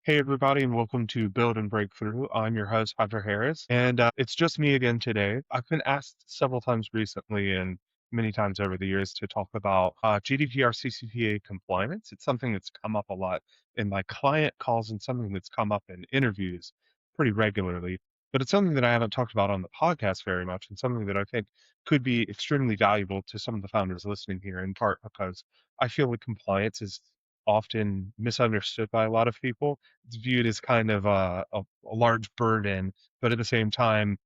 Hey, everybody, and welcome to Build and Breakthrough. I'm your host, Hunter Harris, and it's just me again today. I've been asked several times recently and many times over the years to talk about GDPR CCPA compliance. It's something that's come up a lot in my client calls and something that's come up in interviews pretty regularly. But it's something that I haven't talked about on the podcast very much, and something that I think could be extremely valuable to some of the founders listening here, in part because I feel like compliance is often misunderstood by a lot of people. It's viewed as kind of a large burden, but at the same time,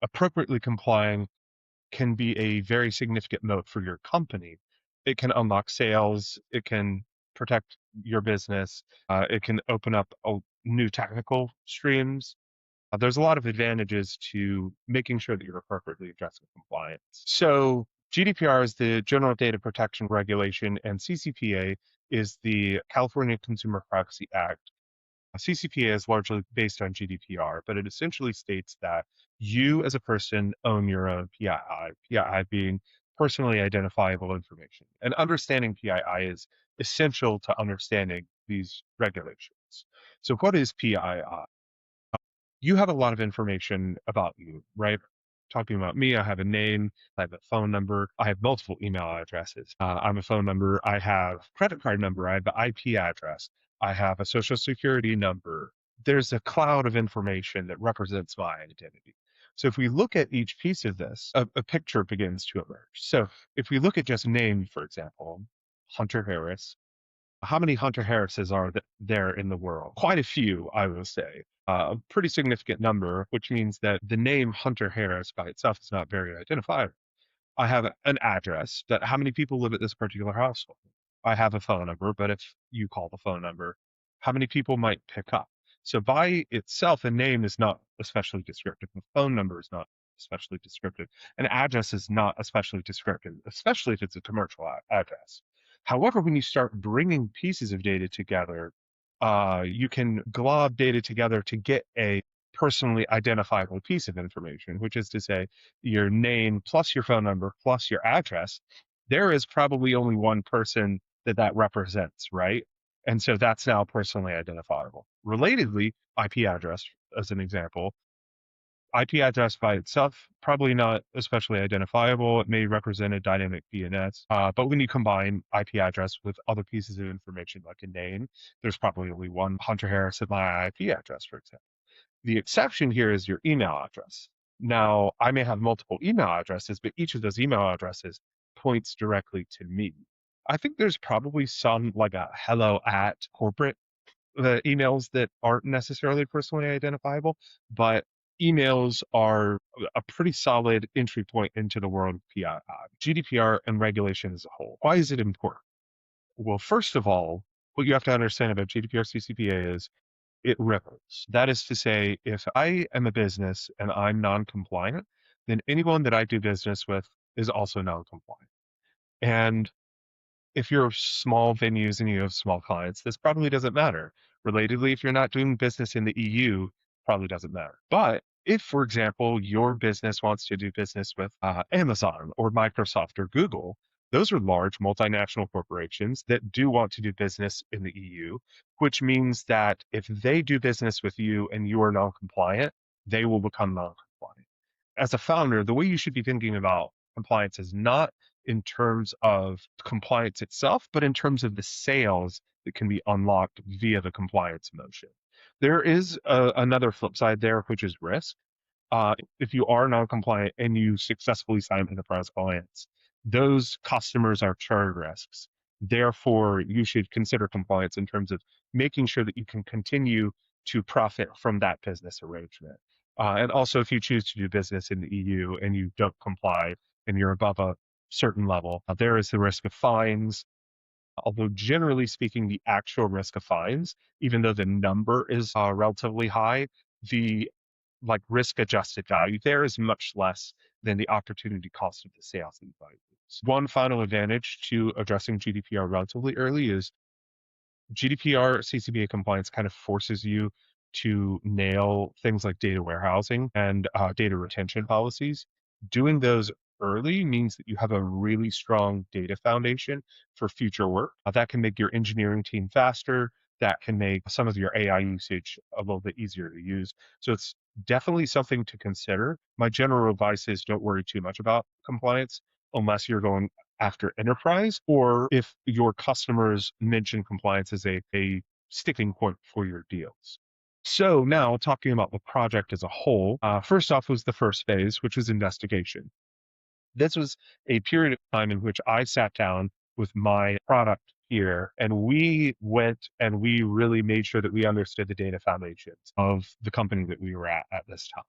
appropriately complying can be a very significant moat for your company. It can unlock sales, it can protect your business, it can open up new technical streams. There's a lot of advantages to making sure that you're appropriately addressing compliance. So, GDPR is the General Data Protection Regulation, and CCPA is the California Consumer Privacy Act. CCPA is largely based on GDPR, but it essentially states that you as a person own your own PII, PII being personally identifiable information. And understanding PII is essential to understanding these regulations. So, what is PII? You have a lot of information about you, right? Talking about me, I have a name, I have a phone number, I have multiple email addresses. I'm a phone number, I have credit card number, I have the IP address, I have a social security number. There's a cloud of information that represents my identity. So if we look at each piece of this, a picture begins to emerge. So if we look at just name, for example, Hunter Harris, how many Hunter Harrises are there in the world? Quite a few, I will say. A pretty significant number, which means that the name Hunter Harris by itself is not very identifiable. I have an address that how many people live at this particular household? I have a phone number, but if you call the phone number, how many people might pick up? So by itself, a name is not especially descriptive. A phone number is not especially descriptive. An address is not especially descriptive, especially if it's a commercial address. However, when you start bringing pieces of data together, you can glob data together to get a personally identifiable piece of information, which is to say your name plus your phone number plus your address. There is probably only one person that represents, right? And so that's now personally identifiable. Relatedly, IP address, as an example, IP address by itself, probably not especially identifiable. It may represent a dynamic DNS, but when you combine IP address with other pieces of information like a name, there's probably only one Hunter Harris at my IP address, for example. The exception here is your email address. Now, I may have multiple email addresses, but each of those email addresses points directly to me. I think there's probably some like a hello at corporate emails that aren't necessarily personally identifiable, but emails are a pretty solid entry point into the world of PII, GDPR, and regulation as a whole. Why is it important? Well, first of all, what you have to understand about GDPR CCPA is it ripples. That is to say, if I am a business and I'm non-compliant, then anyone that I do business with is also non-compliant. And if you're small venues and you have small clients, this probably doesn't matter. Relatedly, if you're not doing business in the EU, probably doesn't matter. But if, for example, your business wants to do business with Amazon or Microsoft or Google, those are large multinational corporations that do want to do business in the EU, which means that if they do business with you and you are non-compliant, they will become non-compliant. As a founder, the way you should be thinking about compliance is not in terms of compliance itself, but in terms of the sales that can be unlocked via the compliance motion. There is another flip side there, which is risk. If you are non-compliant and you successfully sign enterprise clients, those customers are churn risks. Therefore, you should consider compliance in terms of making sure that you can continue to profit from that business arrangement. And also, if you choose to do business in the EU and you don't comply and you're above a certain level, there is the risk of fines. Although generally speaking, the actual risk of fines, even though the number is relatively high, the like risk adjusted value there is much less than the opportunity cost of the sales that you might lose. One final advantage to addressing GDPR relatively early is GDPR CCPA compliance kind of forces you to nail things like data warehousing and data retention policies. Doing those early means that you have a really strong data foundation for future work. That can make your engineering team faster. that can make some of your AI usage a little bit easier to use. So it's definitely something to consider. My general advice is don't worry too much about compliance unless you're going after enterprise or if your customers mention compliance as a sticking point for your deals. So now talking about the project as a whole, first off was the first phase, which was investigation. This was a period of time in which I sat down with my product here and we went and we really made sure that we understood the data foundations of the company that we were at this time.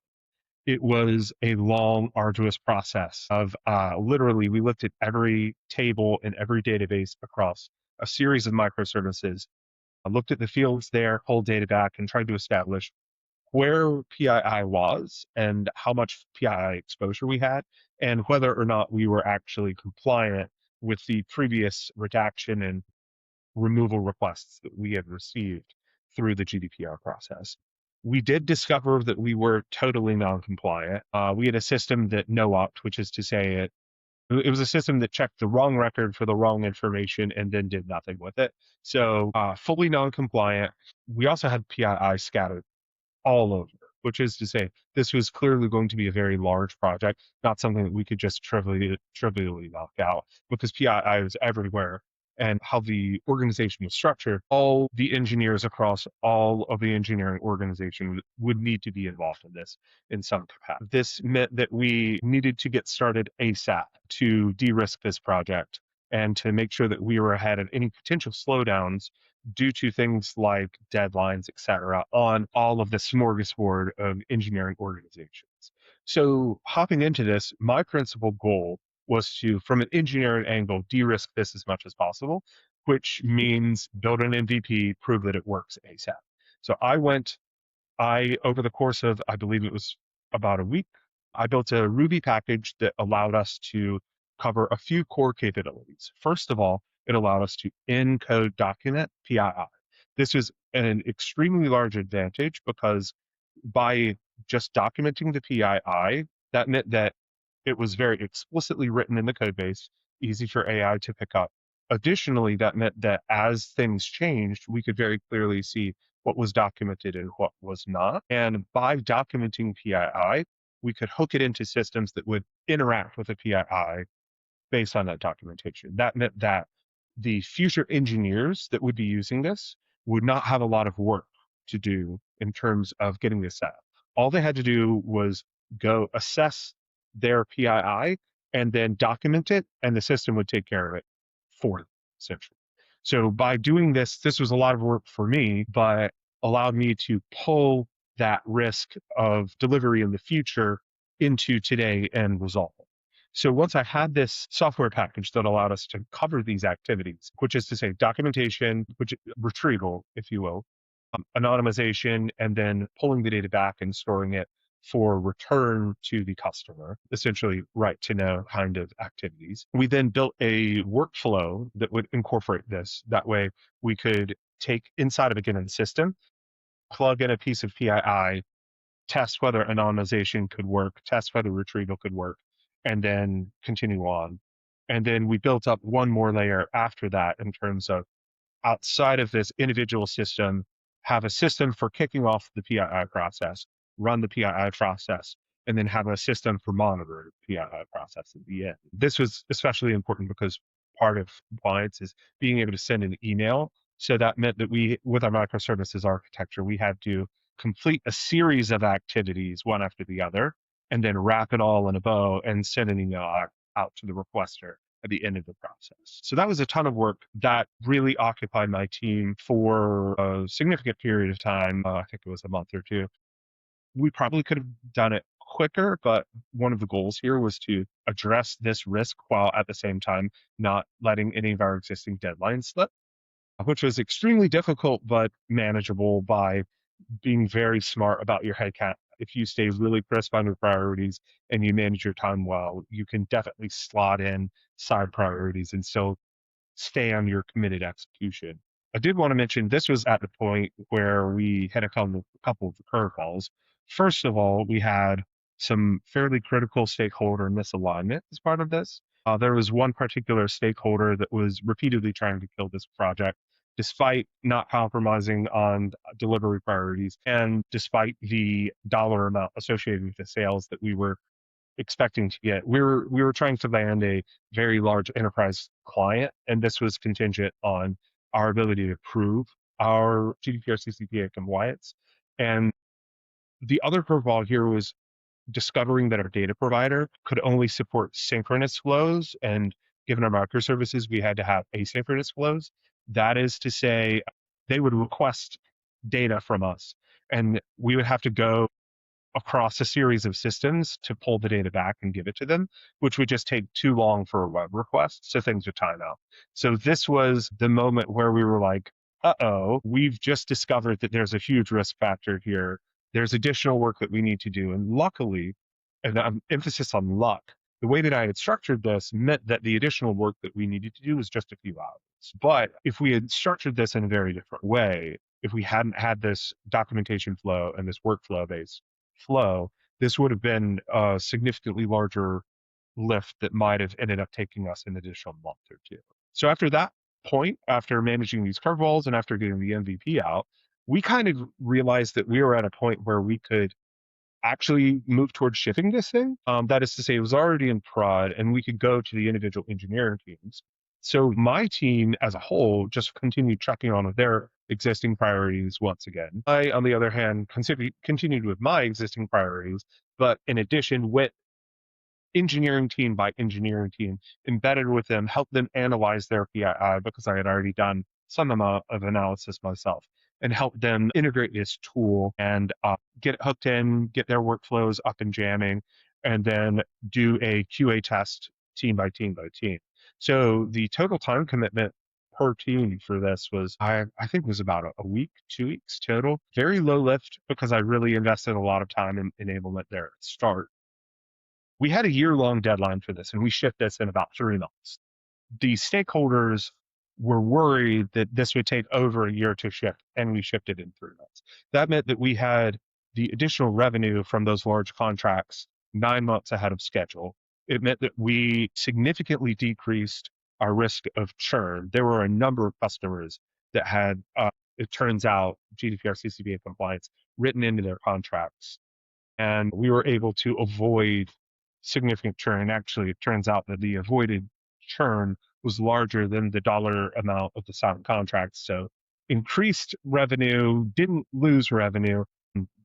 It was a long, arduous process of literally, we looked at every table and every database across a series of microservices. I looked at the fields there, pulled data back, and tried to establish where PII was and how much PII exposure we had, and whether or not we were actually compliant with the previous redaction and removal requests that we had received through the GDPR process. We did discover that we were totally non-compliant. We had a system that no-opt, which is to say it was a system that checked the wrong record for the wrong information and then did nothing with it. So fully non-compliant. We also had PII scattered all over, which is to say, this was clearly going to be a very large project, not something that we could just trivially knock out because PII was everywhere. And how the organization was structured, all the engineers across all of the engineering organization would need to be involved in this in some capacity. This meant that we needed to get started ASAP to de-risk this project and to make sure that we were ahead of any potential slowdowns due to things like deadlines, et cetera, on all of the smorgasbord of engineering organizations. So, hopping into this, my principal goal was to, from an engineering angle, de risk this as much as possible, which means build an MVP, prove that it works ASAP. So, over the course of, I believe it was about a week, I built a Ruby package that allowed us to cover a few core capabilities. First of all, it allowed us to encode document PII. This is an extremely large advantage because by just documenting the PII, that meant that it was very explicitly written in the code base, easy for AI to pick up. Additionally, that meant that as things changed, we could very clearly see what was documented and what was not. And by documenting PII, we could hook it into systems that would interact with the PII based on that documentation. That meant that the future engineers that would be using this would not have a lot of work to do in terms of getting this set up. All they had to do was go assess their PII and then document it, and the system would take care of it for them, essentially. So by doing this, this was a lot of work for me, but allowed me to pull that risk of delivery in the future into today and resolve. So once I had this software package that allowed us to cover these activities, which is to say documentation, which retrieval, if you will, anonymization, and then pulling the data back and storing it for return to the customer, essentially right to know kind of activities. We then built a workflow that would incorporate this. That way we could take inside of a given system, plug in a piece of PII, test whether anonymization could work, test whether retrieval could work, and then continue on. And then we built up one more layer after that in terms of outside of this individual system, have a system for kicking off the PII process, run the PII process, and then have a system for monitoring the PII process at the end. This was especially important because part of compliance is being able to send an email. So that meant that we, with our microservices architecture, we had to complete a series of activities one after the other, and then wrap it all in a bow and send an email out to the requester at the end of the process. So that was a ton of work that really occupied my team for a significant period of time. I think it was a month or two. We probably could have done it quicker, but one of the goals here was to address this risk while at the same time not letting any of our existing deadlines slip, which was extremely difficult but manageable by being very smart about your headcount. If you stay really crisp on your priorities and you manage your time well, you can definitely slot in side priorities and still stay on your committed execution. I did want to mention this was at the point where we had a couple of curveballs. First of all, we had some fairly critical stakeholder misalignment as part of this. There was one particular stakeholder that was repeatedly trying to kill this project despite not compromising on delivery priorities and despite the dollar amount associated with the sales that we were expecting to get. We were trying to land a very large enterprise client, and this was contingent on our ability to prove our GDPR CCPA compliance. And the other curveball here was discovering that our data provider could only support synchronous flows, and given our microservices, we had to have asynchronous flows. That is to say, they would request data from us, and we would have to go across a series of systems to pull the data back and give it to them, which would just take too long for a web request. So things would time out. So this was the moment where we were like, uh-oh, we've just discovered that there's a huge risk factor here. There's additional work that we need to do. And luckily, and emphasis on luck, the way that I had structured this meant that the additional work that we needed to do was just a few hours. But if we had structured this in a very different way, if we hadn't had this documentation flow and this workflow based flow, this would have been a significantly larger lift that might have ended up taking us an additional month or two. So after that point, after managing these curveballs and after getting the MVP out, we kind of realized that we were at a point where we could actually move towards shipping this thing. That is to say, it was already in prod and we could go to the individual engineering teams. So my team as a whole just continued tracking on with their existing priorities once again. I, on the other hand, continued with my existing priorities, but in addition, went engineering team by engineering team, embedded with them, helped them analyze their PII because I had already done some amount of analysis myself, and helped them integrate this tool and get it hooked in, get their workflows up and jamming, and then do a QA test team by team by team. So the total time commitment per team for this was, I think was about a week, 2 weeks total. Very low lift because I really invested a lot of time in enablement there at the start. We had a year-long deadline for this, and we shipped this in about 3 months. The stakeholders were worried that this would take over a year to ship, and we shipped it in 3 months. That meant that we had the additional revenue from those large contracts 9 months ahead of schedule. It meant that we significantly decreased our risk of churn. There were a number of customers that had, it turns out, GDPR CCPA compliance written into their contracts, and we were able to avoid significant churn. Actually, it turns out that the avoided churn was larger than the dollar amount of the signed contracts. So increased revenue, didn't lose revenue.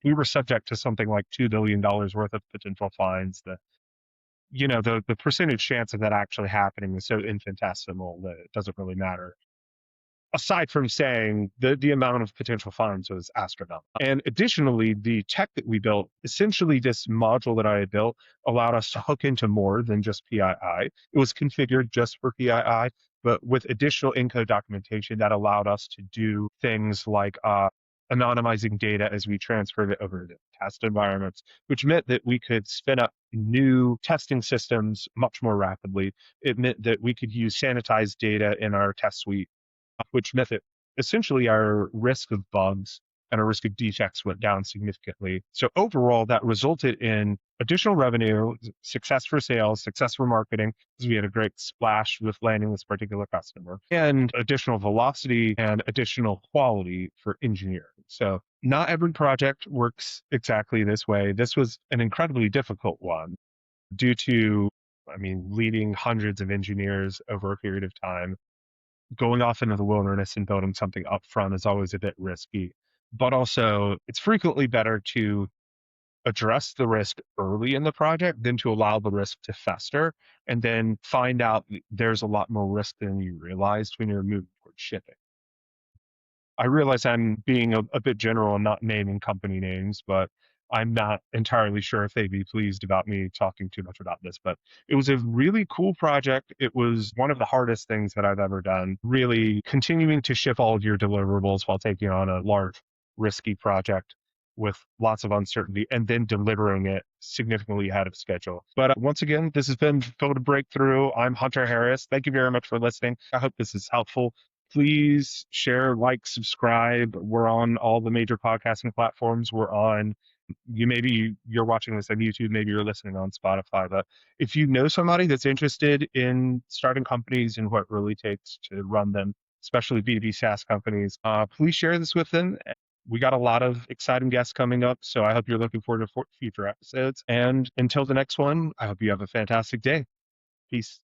We were subject to something like $2 billion worth of potential fines. The percentage chance of that actually happening is so infinitesimal that it doesn't really matter. Aside from saying the amount of potential fines was astronomical. And additionally, the tech that we built, essentially this module that I had built, allowed us to hook into more than just PII. It was configured just for PII, but with additional in-code documentation that allowed us to do things like anonymizing data as we transferred it over to test environments, which meant that we could spin up new testing systems much more rapidly. It meant that we could use sanitized data in our test suite, which meant that essentially our risk of bugs and our risk of defects went down significantly. So overall, that resulted in additional revenue, success for sales, success for marketing, because we had a great splash with landing this particular customer, and additional velocity and additional quality for engineering. So not every project works exactly this way. This was an incredibly difficult one due to, leading hundreds of engineers over a period of time. Going off into the wilderness and building something up front is always a bit risky. But also, it's frequently better to address the risk early in the project than to allow the risk to fester and then find out there's a lot more risk than you realized when you're moving towards shipping. I realize I'm being a bit general and not naming company names, but I'm not entirely sure if they'd be pleased about me talking too much about this. But it was a really cool project. It was one of the hardest things that I've ever done, really continuing to ship all of your deliverables while taking on a large, risky project with lots of uncertainty and then delivering it significantly ahead of schedule. But once again, this has been Build a Breakthrough. I'm Hunter Harris. Thank you very much for listening. I hope this is helpful. Please share, like, subscribe. We're on all the major podcasting platforms. We're on, you're watching this on YouTube, maybe you're listening on Spotify. But if you know somebody that's interested in starting companies and what it really takes to run them, especially B2B SaaS companies, please share this with them. We got a lot of exciting guests coming up, so I hope you're looking forward to future episodes. And until the next one, I hope you have a fantastic day. Peace.